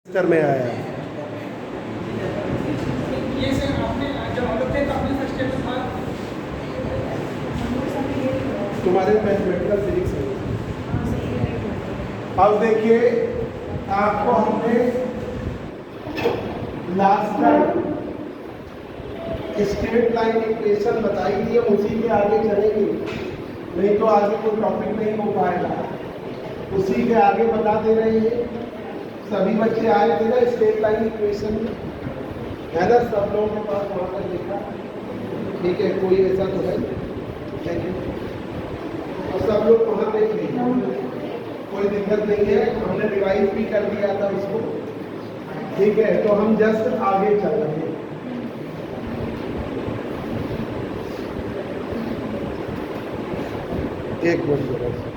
Semester में आया है। ये सर आपने जब हम लोग थे तो आपने फर्स्ट ईयर में था। तुम्हारे मैथमेटिकल फिजिक्स में। अब देखिए आपको हमने last time straight line equation बताई थी, हम उसी के आगे चलेंगे, नहीं तो आगे कोई टॉपिक नहीं हो पाएगा। उसी के आगे बता दे रहे हैं। सभी बच्चे आए थे ना स्ट्रेट लाइन इक्वेशन में, है ना? सब लोगों के पास वहाँ पर देखा, ठीक है? कोई ऐसा तो है देखिए, और सब लोग वहाँ देख लीजिए, कोई दिक्कत नहीं है। हमने रिवाइज भी कर दिया था उसको, ठीक है? तो हम जस्ट आगे चल रहे हैं। एक मिनट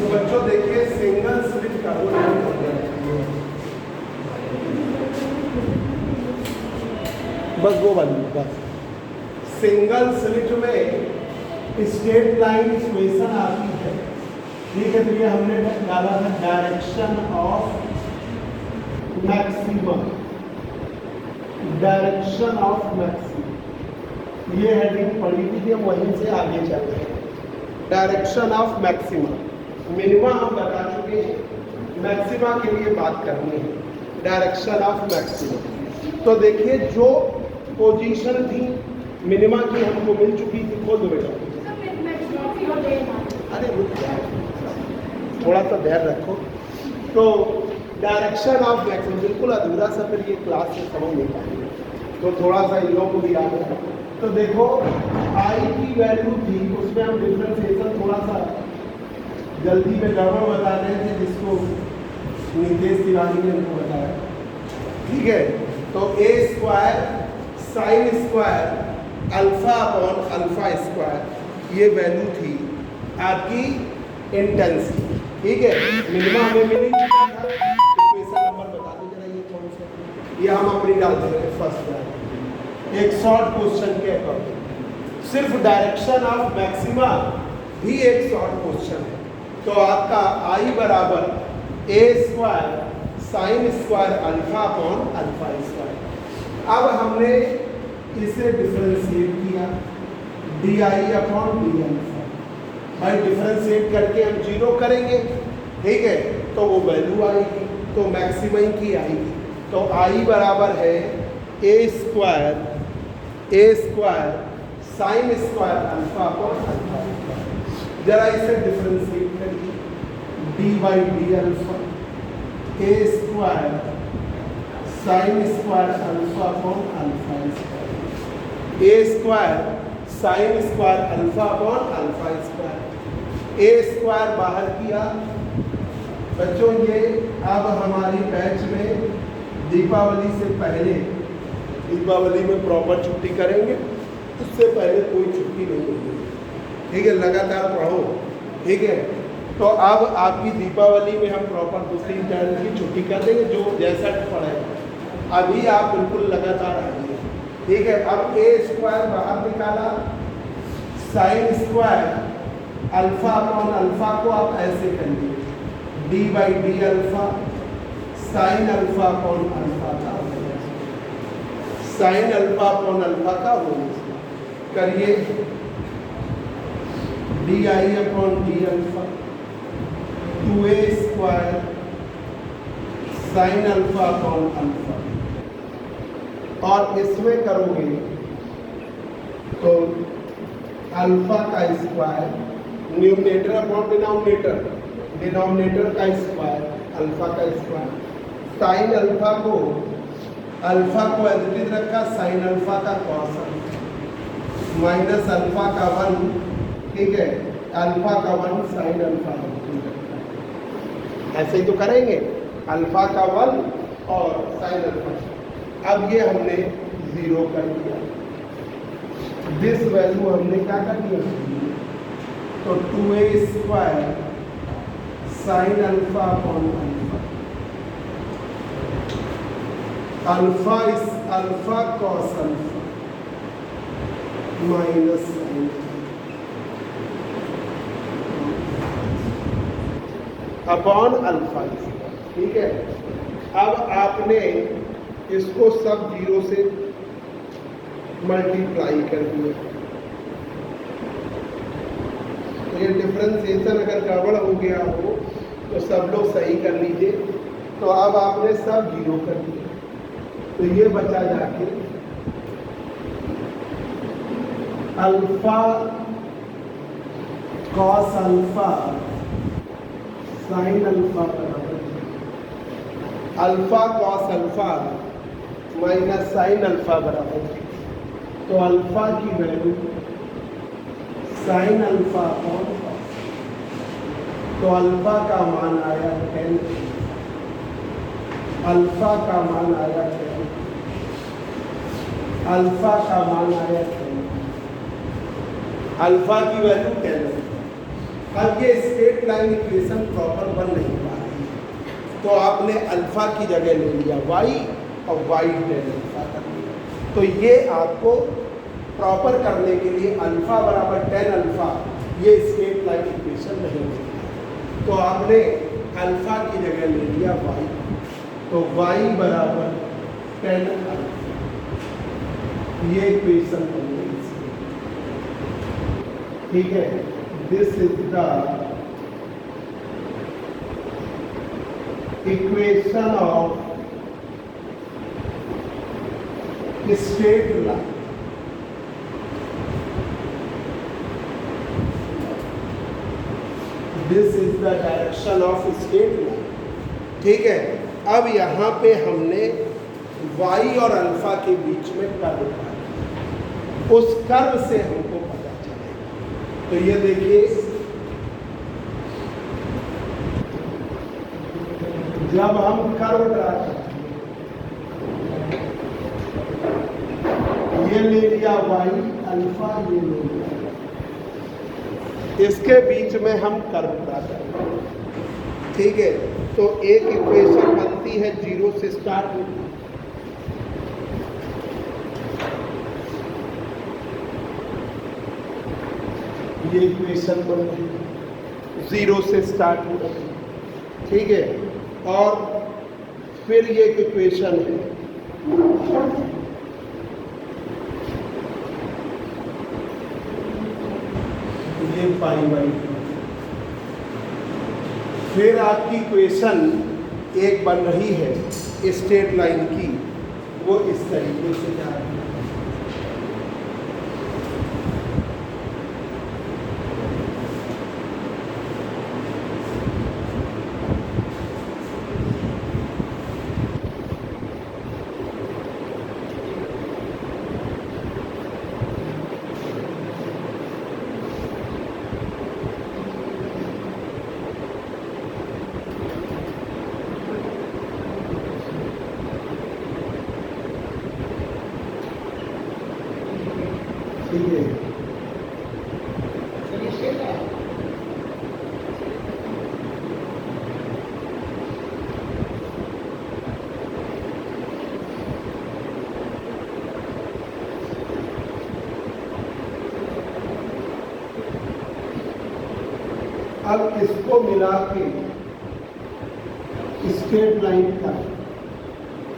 बच्चों देखिए, सिंगल स्लिट का बस वो वाली बस सिंगल स्लिट में स्ट्रेट लाइन इक्वेशन आती है, ठीक है? तो ये हमने डाला था direction of maximum, direction of maximum, ये हेडिंग पढ़ी थी, हम वहीं से आगे चल रहे हैं। डायरेक्शन ऑफ मैक्सिमम, मिनिमा हम बता चुके हैं, मैक्सिमा के लिए बात करनी है। डायरेक्शन ऑफ मैक्सिमम, तो देखिए जो पोजीशन थी मिनिमा की हमको मिल चुकी थी। खोल दो बेटा, अरे रुक जाओ, थोड़ा सा धैर्य रखो। तो डायरेक्शन ऑफ मैक्सिमम बिल्कुल अधूरा सा, फिर ये क्लास से समझ नहीं पाएंगे, तो थोड़ा सा इन लोगों को भी याद है। तो देखो आई की वैल्यू थी, उसमें हम डिफरेंशिएशन थोड़ा सा जल्दी में गड़बड़ बता रहे थे, जिसको नितेश तिवारी ने हमको बताया, ठीक है? तो a square sine square alpha upon alpha square, ये वैल्यू थी आपकी इंटेंसिटी, ठीक है? मिनिमम हमें मिली, इक्वेशन नंबर बता दो जरा, ये कौन सा? ये हम अपनी डाल दे रहे हैं फर्स्ट वाला, एक शॉर्ट क्वेश्चन के अकॉर्डिंग। सिर्फ डायरेक्शन ऑफ मैक्सिमा भी एक शॉर्ट क्वेश्चन है। तो आपका आई बराबर a square sine square alpha upon alpha square. अब हमने इसे डिफरेंशिएट किया, d I upon d alpha. भाई डिफरेंशिएट करके हम जीरो करेंगे, ठीक है? तो वो वैल्यू आएगी, तो मैक्सिमम की आएगी। तो आई बराबर है a square sine square alpha upon alpha. जरा इसे डिफरेंशिएट करिए, d by d alpha a square sine square alpha upon alpha square, a square sine square alpha upon alpha square. A square बाहर किया बच्चों। ये अब हमारी बैच में दीपावली से पहले, दीपावली में प्रॉपर छुट्टी करेंगे, उससे पहले कोई छुट्टी नहीं होगी, ठीक है? लगातार पढ़ो, ठीक है? तो अब आपकी दीपावली में हम प्रॉपर 2-3 टर्म की छुट्टी कर देंगे, जो जैसा पड़ेगा। अभी आप बिल्कुल लगातार आइए, ठीक है। अब ए स्क्वायर बाहर निकाला, sign square alpha upon alpha को आप ऐसे करिए, d by d alpha sine alpha upon alpha का, साइन अल्फा अपॉन अल्फा का होल करिए, D I upon d alpha 2a square sine alpha upon alpha, और इसमें करोगे तो अल्फा का square numerator upon denominator, denominator का स्क्वायर अल्फा का स्क्वायर, साइन अल्फा को एज इट इज रखा, साइन अल्फा का कॉस माइनस अल्फा का 1, ठीक है, अल्फा का 1 साइन अल्फा, ऐसे ही तो करेंगे, अल्फा का 1 और साइन अल्फा। अब ये हमने 0 कर दिया, दिस वैल्यू हमने क्या कर दिया, तो 2a square sine alpha upon alpha is alpha cos alpha minus sine upon alpha, ठीक है। अब आपने इसको सब 0 से मल्टीप्लाई कर दिया, तो ये डिफरेंशिएशन अगर गड़बड़ हो गया हो तो सब लोग सही कर लीजिए। तो अब आपने सब 0 कर दिया, तो ये बचा जाके alpha cos alpha sine alpha बराबर alpha cos alpha minus sine alpha बराबर, तो अल्फा की वैल्यू साइन अल्फा अपॉन, तो अल्फा का मान आया 10, अल्फा का मान आया 10, अल्फा का मान आया 10, अल्फा की वैल्यू 10। अब ये स्ट्रेट लाइन इक्वेशन प्रॉपर बन नहीं पा रही, तो आपने अल्फा की जगह ले लिया y और y टेन अल्फा कर लिया। तो ये आपको प्रॉपर करने के लिए अल्फा बराबर 10 अल्फा, ये स्ट्रेट लाइन इक्वेशन नहीं होती, तो आपने अल्फा की जगह ले लिया y, तो y बराबर 10 अल्फा, ये इक्वेशन बन गई, ठीक है। This is the equation of straight line. This is the direction of straight line, ठीक है। अब यहाँ पे हमने y और अल्फा के बीच में कर्व पाया, उस कर्व से हमको पता चले, तो ये देखिए जब हम कर्व ड्रा करते हैं, ये ले लिया y अल्फा, ये ले लिया, इसके बीच में हम कर्व ड्रा करेंगे, ठीक है। तो एक इक्वेशन बनती है 0 से स्टार्ट होती है, ये इक्वेशन बन रही है 0 से स्टार्ट हो रही है, ठीक है। और फिर ये इक्वेशन है ये पाई बाई, फिर आपकी इक्वेशन एक बन रही है स्ट्रेट लाइन की, वो इस तरीके से जा रही है, ठीक है। अब इसको मिला के स्ट्रेट लाइन का,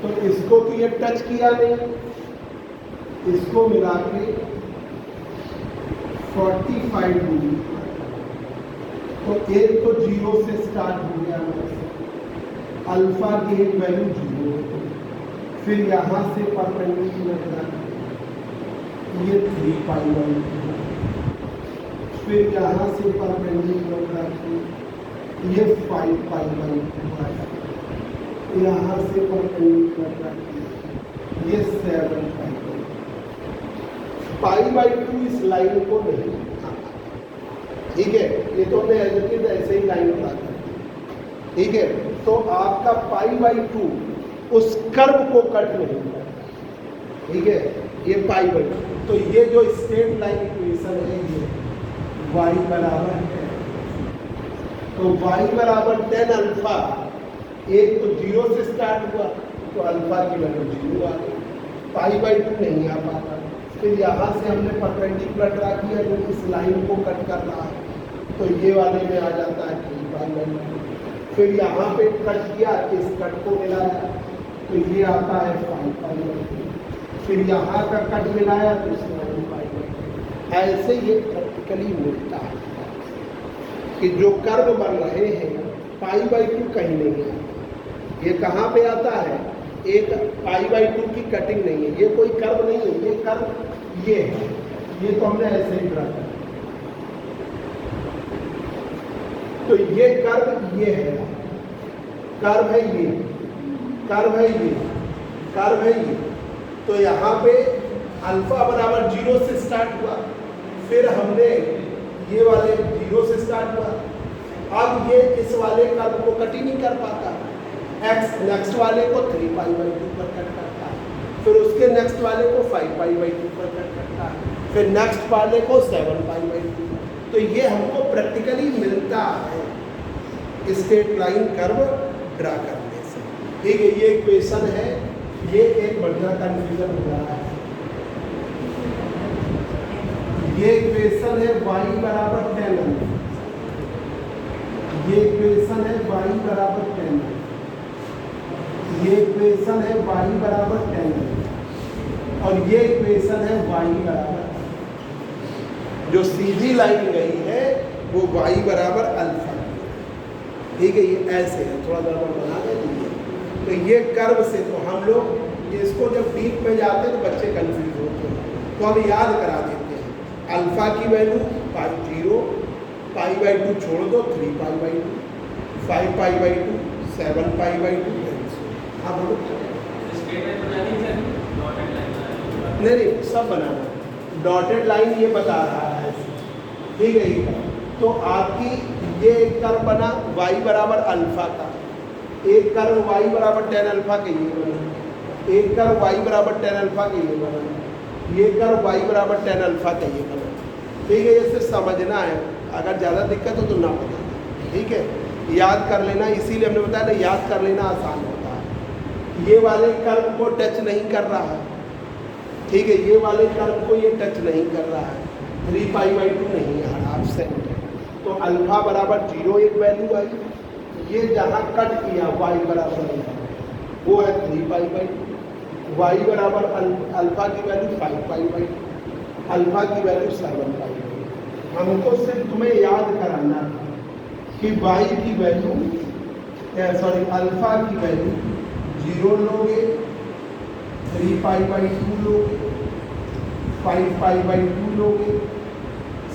तो इसको तो ये टच किया नहीं, इसको मिला के 45 डिग्री, तो एक तो 0 से स्टार्ट हो गया, अल्फा की एक वैल्यू 0, फिर यहाँ से परपेंडिकुलर ये 3 पाई बाई, फिर यहाँ से परपेंडिकुलर ये 5 पाई बाई, यहाँ से परपेंडिकुलर ये 7 पाई बाई 2 इस लाइन को नहीं, ठीक है, ये तो हमने ऐसे ही लाइन बना कर, ठीक है। तो आपका पाई बाई 2 उस कर्व को कट नहीं करता, ठीक है, ये पाई बाई 2। तो ये जो स्ट्रेट लाइन इक्वेशन है ये y बराबर है, तो y बराबर 10 अल्फा, एक तो 0 से स्टार्ट हुआ तो अल्फा की वैल्यू 0 आ गई, पाई बाई 2 नहीं आ पाता। फिर यहाँ से हमने परपेंडिकुलर ड्रा किया जो इस लाइन को कट कर रहा है, तो ये वाले में आ जाता है 3 पाई बाई 2। फिर यहाँ पे कट किया, इस कट को मिलाया तो ये आता है 5 पाई बाई 2। फिर यहाँ का कट मिलाया तो इसमें 1 पाई बाई 2। ऐसे ये प्रैक्टिकली मिलता है कि जो कर्व बन रहे हैं पाई बाई 2 कहीं नहीं आता, ये कहाँ पे आता है, एक पाई बाई 2 की कटिंग नहीं है, ये कोई कर्व नहीं है, ये कर्व ये है, ये तो हमने ऐसे ही ड्रा किया, तो ये कर्व ये है, कर्व है ये, कर्व है ये, कर्व है ये। तो यहाँ पे अल्फा बराबर 0 से स्टार्ट हुआ, फिर हमने ये वाले 0 से स्टार्ट हुआ, अब ये इस वाले कर्व को कट ही नहीं कर पाता, एक्स नेक्स्ट वाले को 3 पाई बाई 2 पर कट करता है, फिर उसके नेक्स्ट वाले को 5 पाई बाई 2 पर कट करता है, फिर नेक्स्ट वाले को 7 पाई बाई 2। तो ये हमको प्रैक्टिकली मिलता है स्ट्रेट लाइन कर्व ड्रा करने से, ठीक है। ये इक्वेशन है, ये एक बढ़िया कन्फ्यूजन हो रहा है, ये इक्वेशन है y बराबर 10 अल्फा, ये इक्वेशन है y बराबर 10 अल्फा, ये इक्वेशन है y बराबर 10 अल्फा, और ये इक्वेशन है y बराबर, जो सीधी लाइन गई है वो y बराबर अल्फा, ठीक है। ये ऐसे है, थोड़ा गड़बड़ बना दीजिए। तो ये कर्व से तो हम लोग इसको जब डीप में जाते हैं तो बच्चे कंफ्यूज होते हैं, तो हम याद करा देते हैं, अल्फा की वैल्यू 0, पाई बाई 2 छोड़ दो 3 pi by 2, 5 pi by 2, 7 pi by 2। हाँ बोलो। नहीं सब बनाना, डॉटेड लाइन ये बता रहा है, ठीक है। तो आपकी ये एक कर्व बना y बराबर अल्फा का, एक कर्व y बराबर 10 अल्फा के ये बना, एक कर्व y बराबर 10 अल्फा के ये बना, ये कर्व y बराबर 10 अल्फा का ये बना, ठीक है। ये सिर्फ समझना है, अगर ज़्यादा दिक्कत हो तो ना बताना, ठीक है, याद कर लेना। इसीलिए हमने बताया ना, याद कर लेना आसान होता है। ये वाले कर्व को टच नहीं कर रहा है, ठीक है, ये वाले कर्व को ये टच नहीं कर रहा है, 3 पाई बाई 2 नहीं है, एब्सेंट है। तो अल्फा बराबर 0 एक वैल्यू आई, ये जहाँ कट किया y बराबर वो है 3 पाई बाई 2, y बराबर अल्फा की वैल्यू 5 पाई बाई 2, अल्फा की वैल्यू 7 पाई बाई 2। हमको सिर्फ तुम्हें याद कराना कि y की वैल्यू सॉरी अल्फा की वैल्यू 0 लोगे, 3 पाई बाई 2 लोगे, 5 पाई बाई 2 लोगे,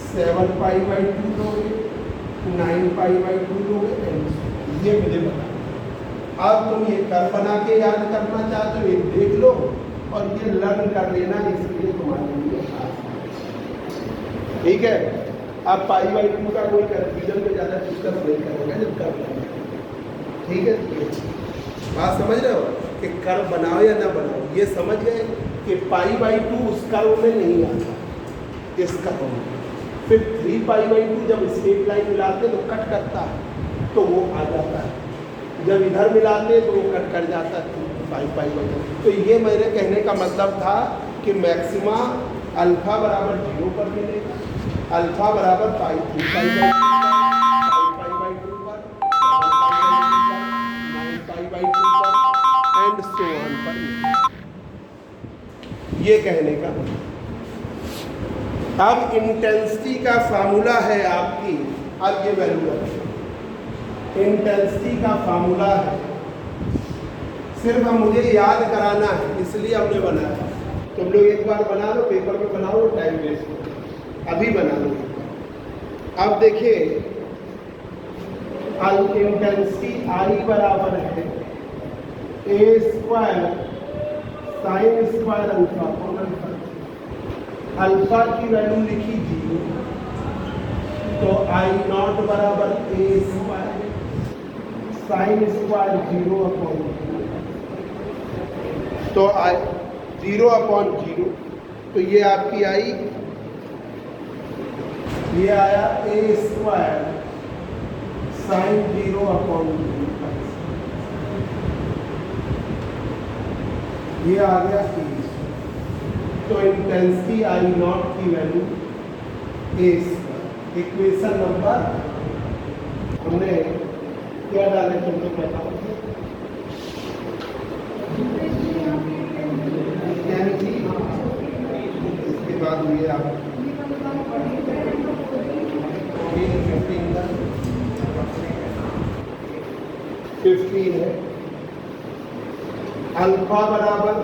7 पाई बाई 2 लोगे, 9 पाई बाई 2 लोगे, ये मुझे बता। अब तुम ये कर्व बना के याद करना चाहते हो, ये देख लो और ये लर्न कर लेना, इसलिए तुम्हारे लिए ठीक है। अब पाई बाई 2 का कोई कन्फ्यूजन में ज़्यादा डिस्कस नहीं करेगा जब कर्व बनाएगा, ठीक है। बात समझ रहे हो कि कर्व बनाओ या ना बनाओ, ये समझ गए कि पाई बाई 2 उस कर्व में नहीं आता, इस कर्व में। फिर 3 पाई बाई 2 जब स्ट्रेट लाइन मिलाते तो कट करता है तो वो आ जाता है, जब इधर मिलाते तो वो कट कर जाता है 5 पाई बाई 2। तो ये मेरे कहने का मतलब था कि मैक्सिमा अल्फा बराबर 0 पर मिलेगा, अल्फा बराबर 3 pi by 2 and so on पर नहीं। ये कहने का अब इंटेंसिटी का फार्मूला है आपकी, अब ये वैल्यू रखें। इंटेंसिटी का फार्मूला है, सिर्फ हम मुझे याद कराना है इसलिए हमने बनाया। तुम लोग एक बार बना लो, पेपर में बनाओ, टाइम वेस्ट हो, अभी बना लो। अब देखिए इंटेंसिटी आई बराबर है a square sine square alpha. Alpha की वैल्यू लिखी 0, तो आई नॉट बराबर ए स्क्वायर साइन स्क्वायर 0/0, तो आई 0/0, तो ये आपकी आई, ये आया ए स्क्वायर साइन 0/0, ये आ गया ए। तो इंटेंसिटी आई नॉट की value a square. Equation number हमने क्या डाले तुम लोग बताओ, यानी कि इसके बाद ये आप 15 है। अल्फा बराबर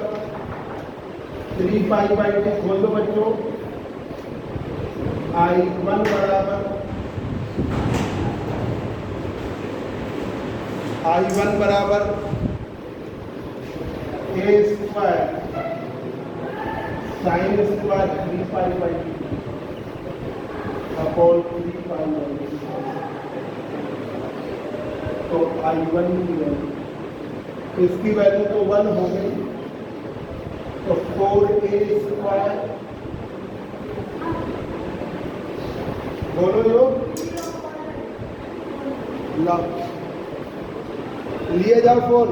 3π/2 खोल दो बच्चों। I1 बराबर a square sine square 3π/2 upon 3π/2, तो I1 की वैल्यू, इसकी वैल्यू तो 1 हो गई, तो 4a स्क्वायर, बोलो जो लो, लिए जाओ फोन।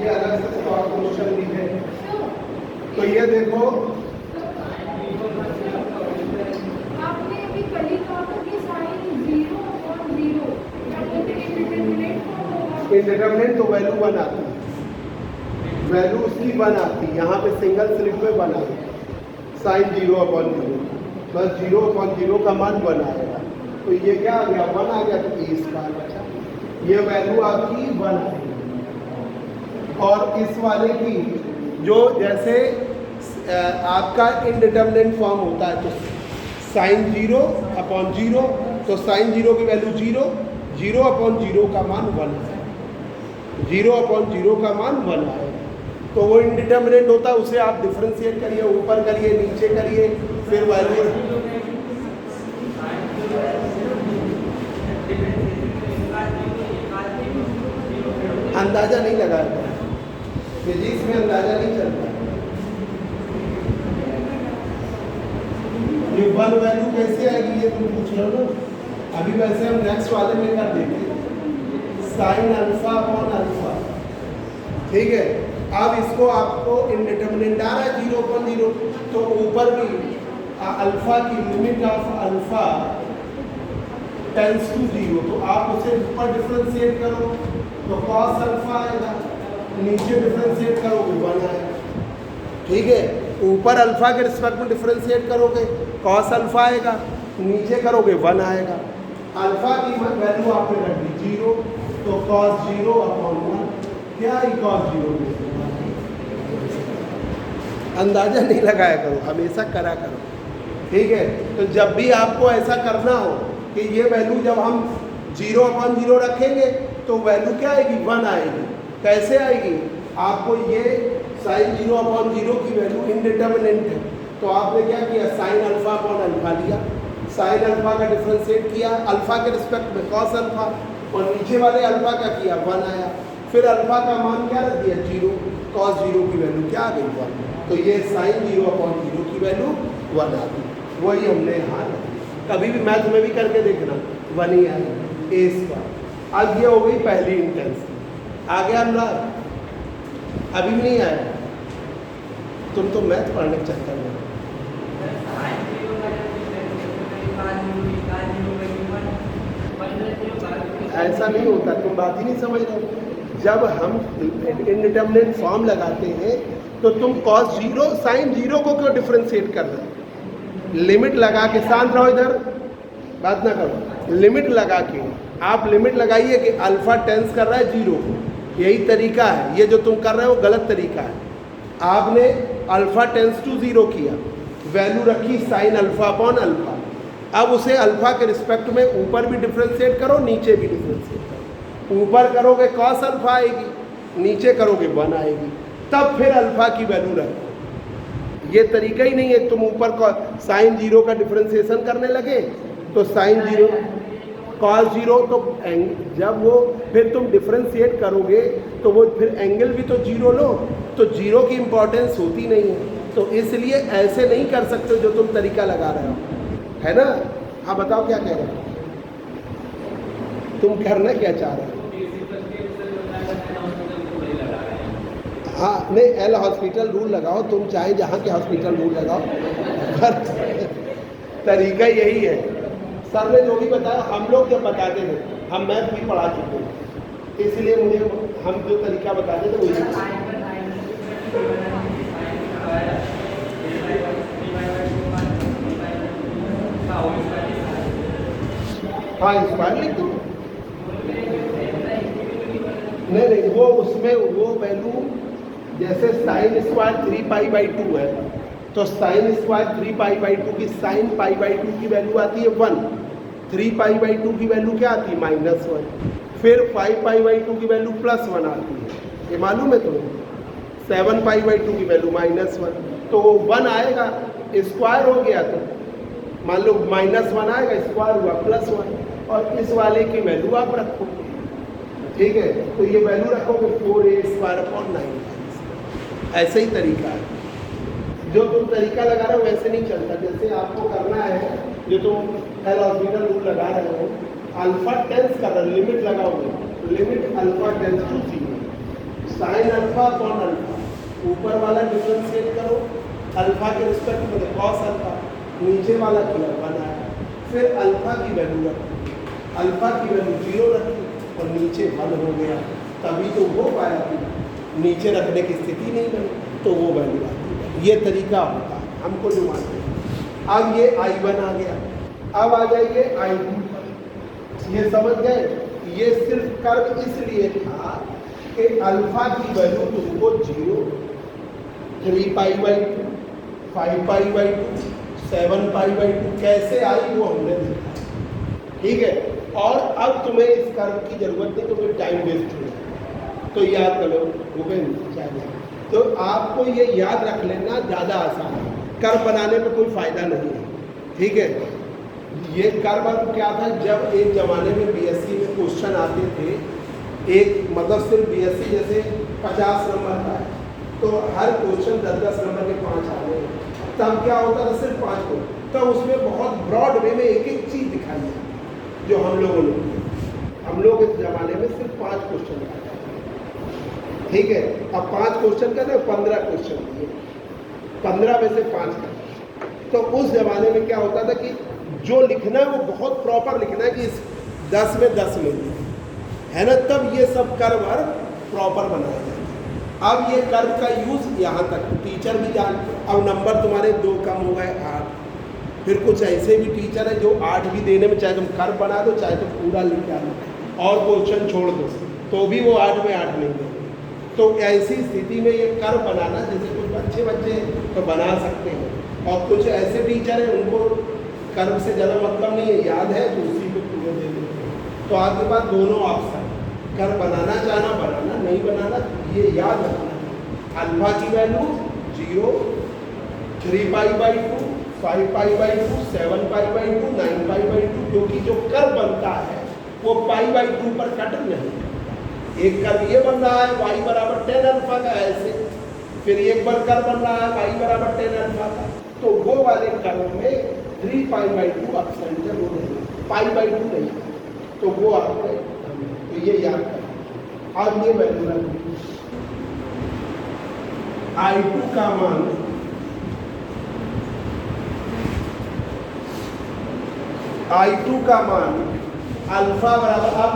ये अलग से शॉर्ट क्वेश्चन भी है। तो ये देखो, आपने अभी कल ही कहा था कि साइन 0 और 0 क्या बोलते हैं इंडिटरमिनेट फॉर्म होगा। इंडिटरमिनेट तो वैल्यू 1 आती है, वैल्यू उसकी 1 आती है, यहाँ पे सिंगल स्लिप में 1 आएगा, साइन 0/0 बस 0/0 का मान 1 आएगा। तो ये क्या आ गया, 1 आ गया, तो ए स्क्वायर बचा। ये वैल्यू आपकी 1 आएगी। और इस वाले की जो जैसे आपका इनडिटरमिनेट फॉर्म होता है, तो साइन 0/0, तो साइन 0 की वैल्यू 0, 0/0 का मान 1 है, 0/0 का मान 1 है। तो वो इनडिटरमिनेट होता है, उसे आप डिफरेंशिएट करिए, ऊपर करिए, नीचे करिए, फिर वैल्यू अंदाजा नहीं लगाया, फिजिक्स में अंदाजा नहीं चलता। ये 1 वैल्यू कैसे आएगी ये तुम पूछ रहे हो ना। अभी वैसे हम नेक्स्ट वाले में कर देंगे, साइन अल्फा/अल्फा, ठीक है। अब इसको आपको इनडिटरमिनेट आ रहा है 0/0, तो ऊपर भी अल्फा की limit of alpha tends to 0, तो आप उसे ऊपर डिफरेंशिएट करो तो कॉस अल्फा आएगा, नीचे डिफरेंशिएट करोगे 1 आएगा, ठीक है। ऊपर अल्फा के रिस्पेक्ट में डिफरेंशिएट करोगे कॉस अल्फा आएगा, नीचे करोगे 1 आएगा। अल्फा की वैल्यू आपने रख दी 0, तो कॉस 0/1 क्या है, कॉस 0। अंदाजा नहीं लगाया करो, हमेशा करा करो, ठीक है। तो जब भी आपको ऐसा करना हो कि ये वैल्यू जब हम 0/0 रखेंगे तो वैल्यू क्या आएगी, 1 आएगी। कैसे आएगी, आपको ये साइन 0/0 की वैल्यू इनडिटरमिनेट है, तो आपने क्या किया, साइन अल्फा/अल्फा लिया, साइन अल्फा का डिफरेंशिएट किया अल्फा के रिस्पेक्ट में कॉस अल्फा, और नीचे वाले अल्फा का किया 1 आया, फिर अल्फा का मान क्या रख दिया 0, कॉस 0 की वैल्यू क्या आ गई 1, तो ये साइन 0/0 की वैल्यू 1 आ गई। वही हमने यहाँ कभी भी मैथ में भी करके देखना 1 ही आएगा, ए स्क्वायर। अब ये हो गई पहली इंटेंसिटी। आ गया अनुराग, अभी भी नहीं आया, तुम तो मैथ पढ़ने के चक्कर में। ऐसा नहीं होता, तुम बात ही नहीं समझ रहे। जब हम इंडिटरमिनेट फॉर्म लगाते हैं तो तुम कॉस 0 साइन 0 को क्यों डिफरेंशिएट कर रहे हो, लिमिट लगा के, शांत रहो इधर, बात ना करो, लिमिट लगा के आप लिमिट लगाइए कि अल्फा टेंस कर रहा है 0, यही तरीका है। ये जो तुम कर रहे हो गलत तरीका है। आपने अल्फा टेंस टू 0 किया, वैल्यू रखी साइन अल्फा/अल्फा, अब उसे अल्फा के रिस्पेक्ट में ऊपर भी डिफरेंशिएट करो, नीचे भी डिफरेंशिएट करो। ऊपर करोगे कॉस अल्फा आएगी, नीचे करोगे 1 आएगी, तब फिर अल्फा की वैल्यू रखो। ये तरीका ही नहीं है। तुम ऊपर साइन 0 का डिफरेंशिएशन करने लगे तो साइन 0 कॉस 0, तो जब वो फिर तुम डिफरेंशिएट करोगे तो वो फिर एंगल भी तो 0 लो, तो 0 की इंपॉर्टेंस होती नहीं है। तो इसलिए ऐसे नहीं कर सकते जो तुम तरीका लगा रहे हो, है ना। हाँ बताओ क्या कह रहे हो, तुम करना क्या चाह रहे हो। हाँ नहीं, एल हॉस्पिटल रूल लगाओ, तुम चाहे जहाँ के हॉस्पिटल रूल लगाओ, पर तरीका यही है। सर ने जो भी बताया, हम लोग जब बताते थे, हम मैथ भी पढ़ा चुके हैं, इसलिए मुझे हम जो तरीका बताते थे वही। हाँ स्क्वायर लिख दो, नहीं वो उसमें वो वैल्यू जैसे साइन स्क्वायर 3π/2 है, तो साइन स्क्वायर 3π/2 की साइन π/2 की वैल्यू आती है 1, 3π/2 की वैल्यू क्या आती है -1, फिर 5π/2 की वैल्यू +1 आती है, ये मालूम है तुम्हें। 7π/2 की वैल्यू -1, तो वो 1 आएगा, स्क्वायर हो गया तो मान लो -1 आएगा, स्क्वायर हुआ +1, और इस वाले की वैल्यू आप रखोगे, ठीक है। तो ये वैल्यू रखोगे 4a² 9, ऐसे ही तरीका है। जो तुम तरीका लगा रहे हो वैसे नहीं चलता। जैसे आपको करना है, जो तुम एल हॉस्पिटल रूल लगा रहे हो, अल्फा टेंस कर रहे हो, लिमिट लगाओगे, limit alpha tends to 0, sine alpha upon alpha, ऊपर वाला डिफरेंशिएट करो अल्फा के रिस्पेक्ट में, कॉस अल्फा, नीचे वाला किया 1 आया, फिर अल्फा की वैल्यू रखी, अल्फा की वैल्यू 0 रखी और नीचे 1 हो गया, तभी तो वो पाया कि नीचे रखने की स्थिति नहीं बनी, तो वो वैल्यू आती है। ये तरीका होता है हमको जो मानते हैं। अब ये I1 आ गया, अब आ जाइए I2 पर। ये समझ गए, ये सिर्फ कर्व इसलिए था कि अल्फा की वैल्यू तुमको 0, 3π/2, 5π/2, 7π/2 कैसे आई वो हमने देखा, ठीक है। और अब तुम्हें इस कर्व की जरूरत नहीं, तुम्हें टाइम वेस्ट हो जाए, तो याद करो भूपेंद्र, तो आपको ये याद रख लेना ज़्यादा आसान है, कर्व बनाने में कोई फ़ायदा नहीं है, ठीक है। ये कर्व अब क्या था, जब एक ज़माने में बीएससी में क्वेश्चन आते थे, एक मतलब सिर्फ बीएससी जैसे 50 नंबर का है, तो हर क्वेश्चन 10-10 नंबर के 5 आ गए, तब क्या होता था, सिर्फ 5 को, तब उसमें बहुत ब्रॉड वे में एक एक चीज़ दिखाई जाती, जो हम लोगों ने किया। हम लोग इस ज़माने में सिर्फ 5 क्वेश्चन का, ठीक है। अब 5 क्वेश्चन का ना 15 क्वेश्चन दिए, 15 में से 5 का। तो उस ज़माने में क्या होता था कि जो लिखना है वो बहुत प्रॉपर लिखना है कि इस 10 में 10 मिल है ना, तब ये सब कर्व प्रॉपर बनाया जाता है। अब ये कर्व का यूज़ यहाँ तक टीचर भी जान, अब नंबर तुम्हारे 2 कम हो गए 8, फिर कुछ ऐसे भी टीचर है जो 8 भी देने में, चाहे तुम कर्व बना दो चाहे तो पूरा लिख डालो और क्वेश्चन छोड़ दो, तो भी वो 8 में 8 नहीं देंगे। तो ऐसी स्थिति में ये कर्व बनाना, जैसे कुछ अच्छे बच्चे तो बना सकते हैं, और कुछ ऐसे टीचर हैं उनको कर्व से ज़्यादा मतलब नहीं है, याद है तो उसी को पूरे दे देते हैं। तो आपके पास दोनों ऑप्शन, कर्व बनाना चाहना बनाना, नहीं बनाना ये याद रखना, अल्फा की वैल्यू 0, 3π/2, 5π/2, 7π/2, 9π/2, क्योंकि जो कर्व बनता है वो π/2 पर कट नहीं। एक कर्व ये बन रहा है y बराबर 10 अल्फा का ऐसे, फिर एक बार कर्व बन रहा है y बराबर 10 अल्फा का, तो वो वाले कर्व में 3π/2 अपसेंट है, वो नहीं π/2 नहीं, तो वो आपने, तो ये याद करें। अब ये वैल्यू रखिए, I2 का मान I2 का मान अल्फा बराबर, अब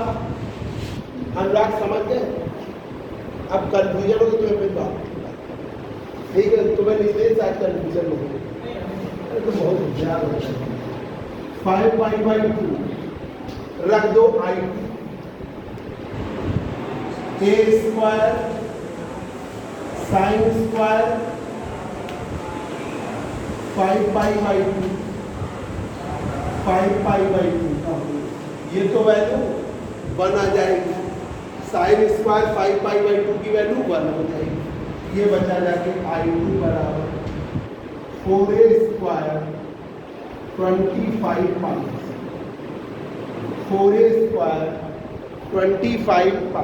अनुराग समझ गए, अब कन्फ्यूजन होगी तुम्हें फिर बात, ठीक है, तुम्हें निर्देश आज कन्फ्यूजन होगी, तो बहुत होशियार होता है। 5π/2 रख दो I2, a² sin स्क्वायर 5π/2, 5π/2 का, ये तो वैल्यू 1 आ जाएगी, साइन स्क्वायर 5π/2 की वैल्यू 1 हो जाएगी, ये बचा जाके I2 बराबर 4a² 25π, 4a² 25π।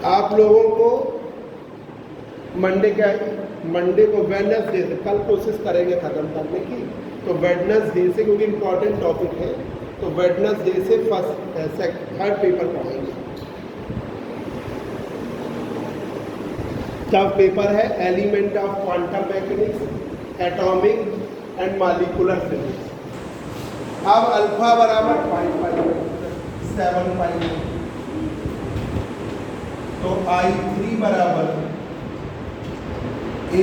आप लोगों को मंडे को वेडनेसडे से, कल कोशिश करेंगे ख़त्म करने की, तो वेडनेसडे से, क्योंकि इम्पॉर्टेंट टॉपिक है, तो वेडनेसडे से थर्ड पेपर पढ़ेंगे। तब पेपर है element of quantum mechanics, atomic and molecular physics. अब अल्फा बराबर 5π/2, 7π, तो I3 बराबर a²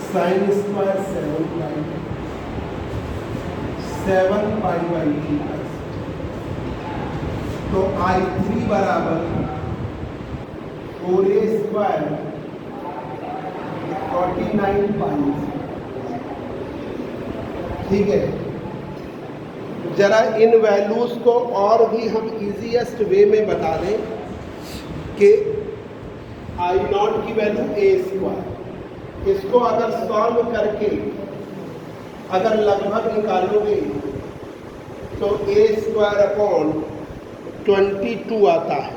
sin स्क्वायर 7π/2, तो I3 बराबर 4a² 49π, ठीक है। जरा इन वैल्यूज को और भी हम इजीएस्ट वे में बता दें कि I0 की वैल्यू a², इसको अगर सॉल्व करके अगर लगभग निकालोगे तो ए स्क्वायर अपॉन 22 आता है।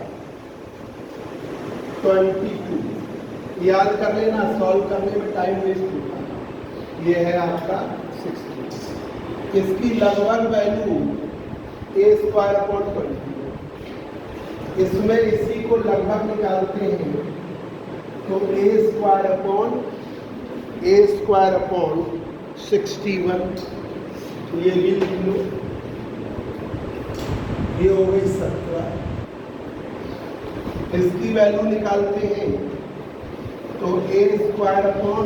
22 याद कर लेना, सॉल्व करने में टाइम वेस्ट होता है। ये है आपका 60। इसकी लगभग वैल्यू ए स्क्वायर अपॉन 20। इसमें इसी को लगभग निकालते हैं तो ए स्क्वायर अपॉन 61, ये भी लिख लो, ये हो गई 17। इसकी वैल्यू निकालते हैं तो ए स्क्वायर अपॉन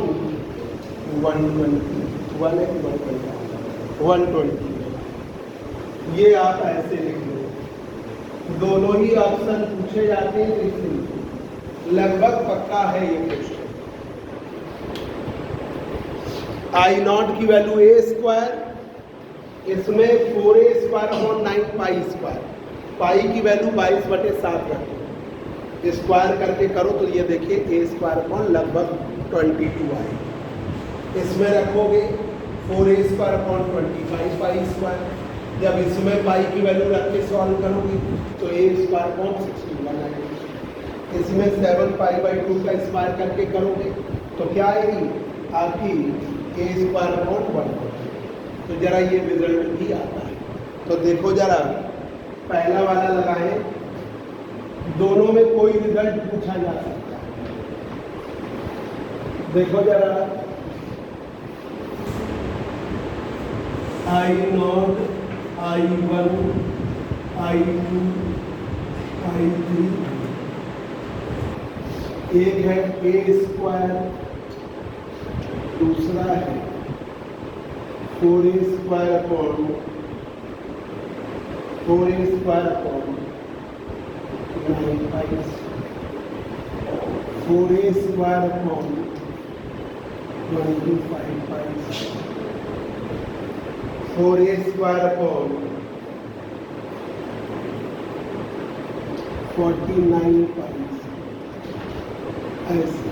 120, ये आप ऐसे लिख लो। दोनों ही ऑप्शन पूछे जाते हैं, इसलिए लगभग पक्का है ये क्वेश्चन। आई नॉट की वैल्यू ए स्क्वायर, इसमें 4a square upon 9 pi square, pi की वैल्यू 22/7 रखो, स्क्वायर करके करो तो ये देखिए ए स्क्वायर अपॉन लगभग 22 आए। इसमें रखोगे 4a square upon 25 pi square, जब इसमें पाई की वैल्यू रख के सॉल्व करोगे तो ए स्क्वायर अपॉन 61 आएगी। इसमें 7π/2 का स्क्वायर करके करोगे तो क्या आएगी आपकी ए स्क्वायर अपॉन 1। तो जरा ये रिजल्ट भी आता है। तो देखो जरा पहला वाला लगाए, दोनों में कोई रिजल्ट पूछा जा सकता है। देखो जरा I0, I1, I2, I3, एक है ए स्क्वायर, दूसरा है 4a square upon 9 4a square upon 25 4a square upon 49 price, ऐसे।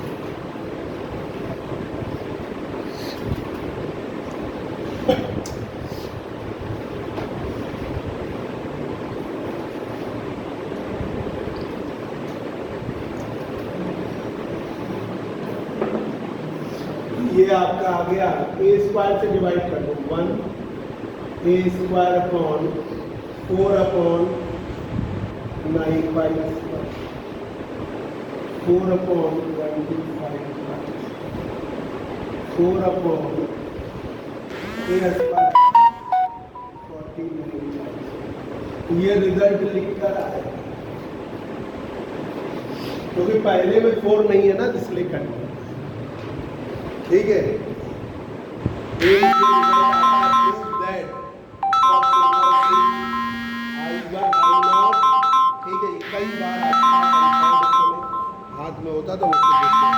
ये आपका आ गया, ए स्क्वायर से डिवाइड कर दो 1 a square upon 4 upon 9 pi square, 4 upon 25 4 upon a square 49। ये रिजल्ट लिख कर आए क्योंकि पहले में 4 नहीं है ना, इसलिए करना ठीक है। ठीक है, कई बार हाथ में होता तो उसको देखते हैं।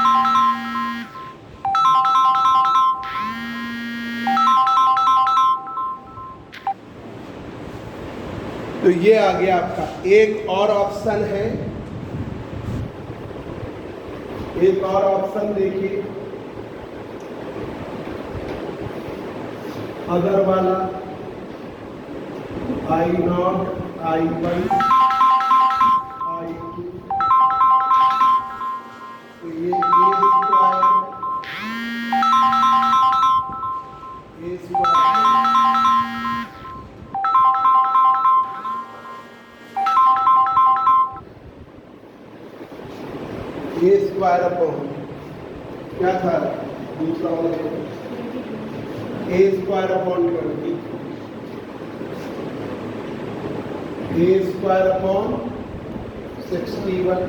तो ये आ गया आपका। एक और ऑप्शन है, एक और ऑप्शन देखिए, अदर वाला I0, I1, I2, तो ये ए स्क्वायर ए स्क्वायर अपॉन क्या था दूसरा वाला, ए स्क्वायर अपॉन 20, ए स्क्वायर अपॉन 61,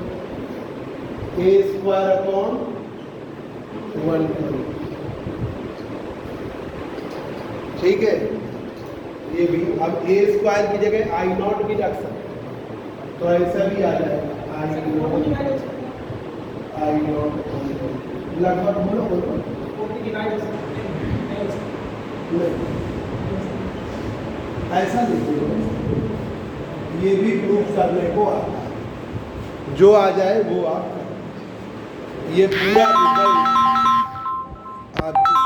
ए स्क्वायर अपॉन 120। ठीक है, ये भी। अब ए स्क्वायर की जगह I0 भी रख सकते, तो ऐसा भी आ जाएगा I0 लगभग बोलो ऐसा लिखो, ये भी प्रूफ करने को आता है, जो आ जाए वो आप। ये पूरा रिजल्ट आपकी